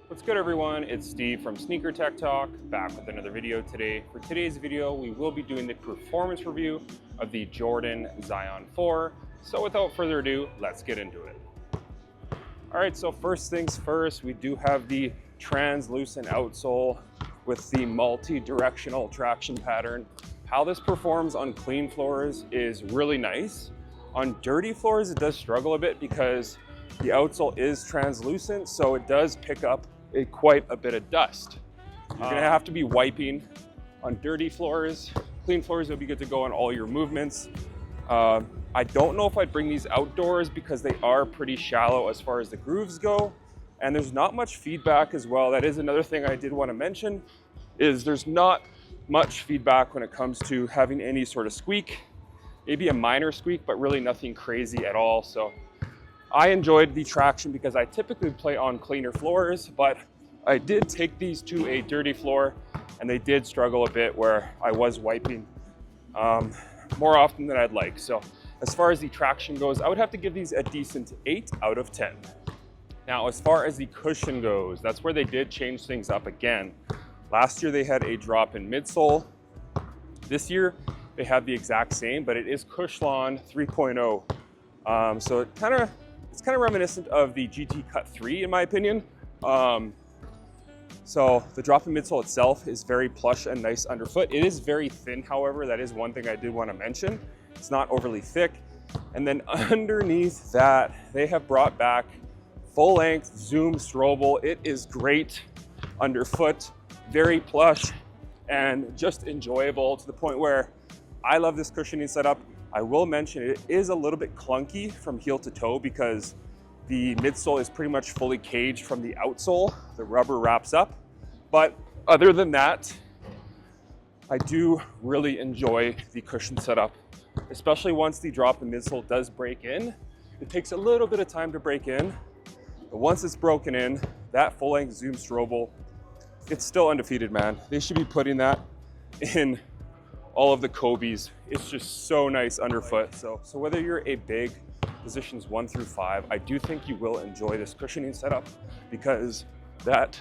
What's good, everyone? It's Steve from Sneaker Tech Talk, back with another video today. For today's video, we will be doing the performance review of the Jordan Zion 4. So without further ado, let's get into it. All right, so first things first, we do have the translucent outsole with the multi-directional traction pattern. How this performs on clean floors is really nice. On dirty floors, it does struggle a bit because the outsole is translucent, so it does pick up quite a bit of dust. You're gonna have to be wiping on dirty floors. Clean floors, it'll be good to go on all your movements. I don't know if I'd bring these outdoors because they are pretty shallow as far as the grooves go, and there's not much feedback as well. That is another thing I did want to mention, is there's not much feedback when it comes to having any sort of squeak. Maybe a minor squeak, but really nothing crazy at all. So I enjoyed the traction because I typically play on cleaner floors, but I did take these to a dirty floor and they did struggle a bit where I was wiping more often than I'd like. So as far as the traction goes, I would have to give these a decent 8 out of 10. Now, as far as the cushion goes, that's where they did change things up again. Last year they had a drop in midsole. This year they have the exact same, but it is Cushlon 3.0. So it's kind of reminiscent of the GT Cut 3 in my opinion. So the drop in midsole itself is very plush and nice underfoot. It is very thin, however. That is one thing I did want to mention. It's not overly thick. And then underneath that, they have brought back full length Zoom Strobel. It is great underfoot, very plush and just enjoyable to the point where I love this cushioning setup. I will mention it is a little bit clunky from heel to toe because the midsole is pretty much fully caged from the outsole. The rubber wraps up. But other than that, I do really enjoy the cushion setup, especially once the drop in midsole does break in. It takes a little bit of time to break in, but once it's broken in, that full-length Zoom Strobel, it's still undefeated, man. They should be putting that in all of the Kobe's. It's just so nice underfoot. So whether you're a big positions 1 through 5, I do think you will enjoy this cushioning setup because that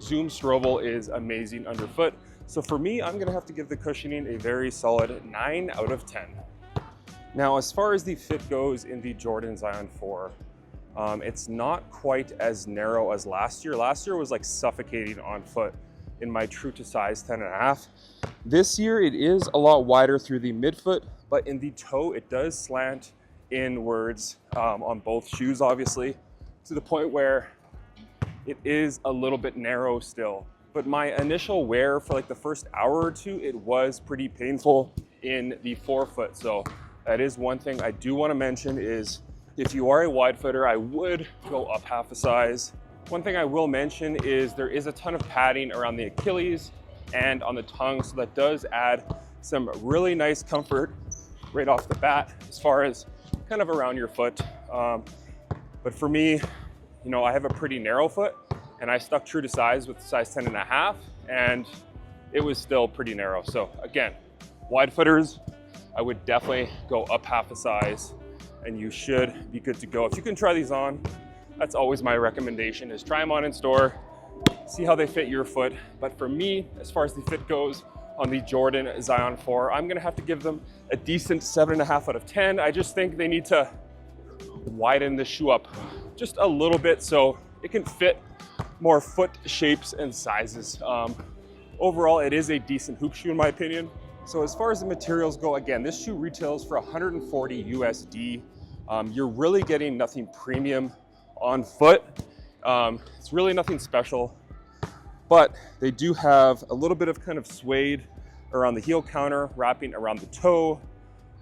Zoom Strobel is amazing underfoot. So for me, I'm gonna have to give the cushioning a very solid 9 out of 10. Now, as far as the fit goes in the Jordan Zion 4, it's not quite as narrow as last year. Last year was like suffocating on foot in my true to size 10.5. This year it is a lot wider through the midfoot, but in the toe it does slant inwards on both shoes, obviously, to the point where it is a little bit narrow still. But my initial wear for like the first hour or two, it was pretty painful in the forefoot. So that is one thing I do want to mention is if you are a wide footer, I would go up half a size. One thing I will mention is there is a ton of padding around the Achilles and on the tongue, so that does add some really nice comfort right off the bat as far as kind of around your foot. But for me, you know, I have a pretty narrow foot and I stuck true to size with size 10.5 and it was still pretty narrow. So again, wide footers, I would definitely go up half a size and you should be good to go. If you can try these on, that's always my recommendation, is try them on in store, see how they fit your foot. But for me, as far as the fit goes on the Jordan Zion 4, I'm gonna have to give them a decent 7.5 out of 10. I just think they need to widen the shoe up just a little bit so it can fit more foot shapes and sizes. Overall, it is a decent hoop shoe in my opinion. So as far as the materials go, again, this shoe retails for 140 USD. You're really getting nothing premium on foot. It's really nothing special, but they do have a little bit of kind of suede around the heel counter, wrapping around the toe.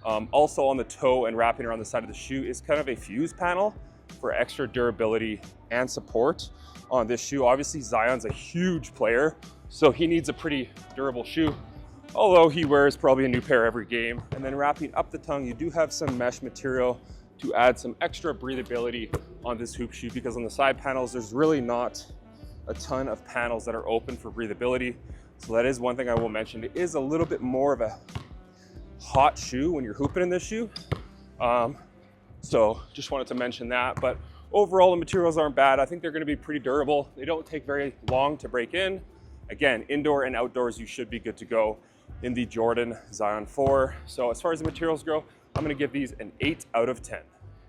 Also on the toe and wrapping around the side of the shoe is kind of a fuse panel for extra durability and support on this shoe. Obviously Zion's a huge player, so he needs a pretty durable shoe, although he wears probably a new pair every game. And then wrapping up the tongue, you do have some mesh material to add some extra breathability on this hoop shoe, because on the side panels, there's really not a ton of panels that are open for breathability. So that is one thing I will mention. It is a little bit more of a hot shoe when you're hooping in this shoe. So just wanted to mention that. But Overall, the materials aren't bad. I think they're gonna be pretty durable. They don't take very long to break in. Again, indoor and outdoors, you should be good to go in the Jordan Zion 4. So as far as the materials go, I'm gonna give these an 8 out of 10.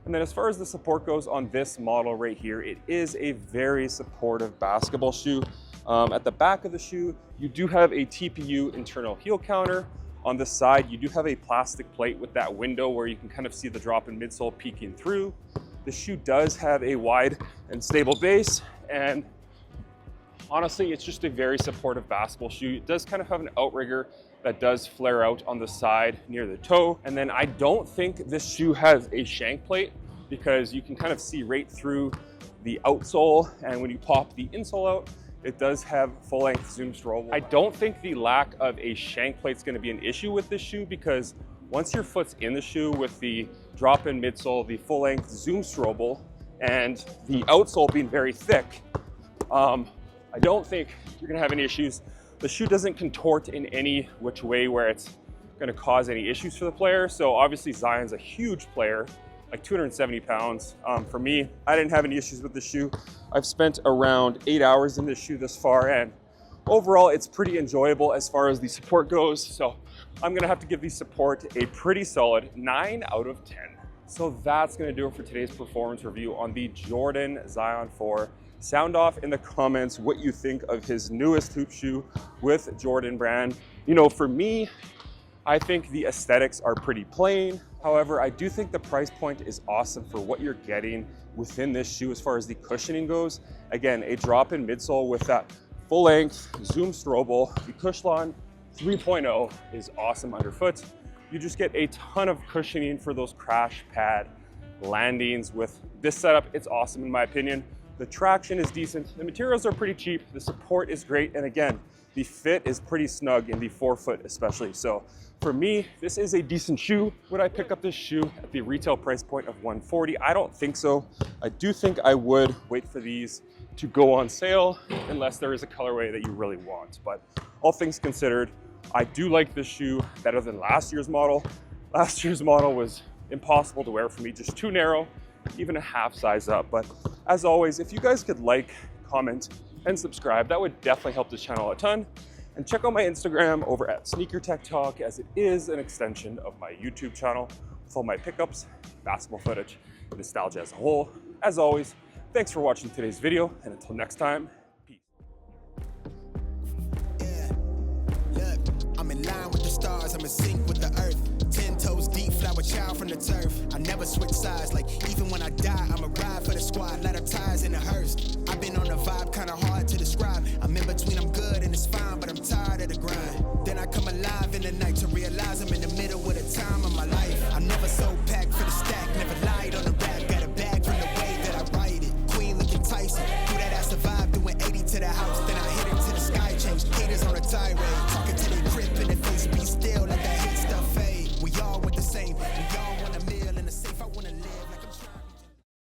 And then as far as the support goes on this model right here, it is a very supportive basketball shoe. At the back of the shoe, you do have a TPU internal heel counter. On the side, you do have a plastic plate with that window where you can kind of see the drop-in midsole peeking through. The shoe does have a wide and stable base, and honestly, it's just a very supportive basketball shoe. It does kind of have an outrigger that does flare out on the side near the toe. And then I don't think this shoe has a shank plate because you can kind of see right through the outsole. And when you pop the insole out, it does have full-length zoom strobe. I don't think the lack of a shank plate is going to be an issue with this shoe because once your foot's in the shoe with the drop-in midsole, the full-length zoom strobe, and the outsole being very thick, I don't think you're going to have any issues. The shoe doesn't contort in any which way where it's going to cause any issues for the player. So obviously Zion's a huge player, like 270 pounds. For me, I didn't have any issues with the shoe. I've spent around 8 hours in this shoe thus far, and overall it's pretty enjoyable as far as the support goes. So I'm gonna have to give the support a pretty solid 9 out of 10. So that's gonna do it for today's performance review on the Jordan Zion 4. Sound off in the comments what you think of his newest hoop shoe with Jordan brand. You know, for me, I think the aesthetics are pretty plain. However, I do think the price point is awesome for what you're getting within this shoe as far as the cushioning goes. Again, a drop-in midsole with that full-length zoom strobe. The Cushlon 3.0 is awesome underfoot. You just get a ton of cushioning for those crash pad landings. With this setup, it's awesome in my opinion. The traction is decent. The materials are pretty cheap. The support is great. And again, the fit is pretty snug in the forefoot especially. So for me, this is a decent shoe. Would I pick up this shoe at the retail price point of $140? I don't think so. I do think I would wait for these to go on sale unless there is a colorway that you really want. But all things considered, I do like this shoe better than last year's model. Last year's model was impossible to wear for me, just too narrow, even a half size up. But as always, if you guys could like, comment, and subscribe, that would definitely help this channel a ton. And check out my Instagram over at Sneaker Tech Talk, as it is an extension of my YouTube channel with all my pickups, basketball footage, and nostalgia as a whole. As always, thanks for watching today's video, and until next time, peace. Yeah, look, I'm in line with the stars, I'm in sync with the earth. 10 toes deep, flower child from the turf. I never switch sides, like even when I die, I'ma ride for the squad, let her ties in the hearse. I've been on a vibe, kinda hard to describe. I'm in between, I'm good and it's fine, but I'm tired of the grind. Then I come alive in the night to realize I'm in the middle.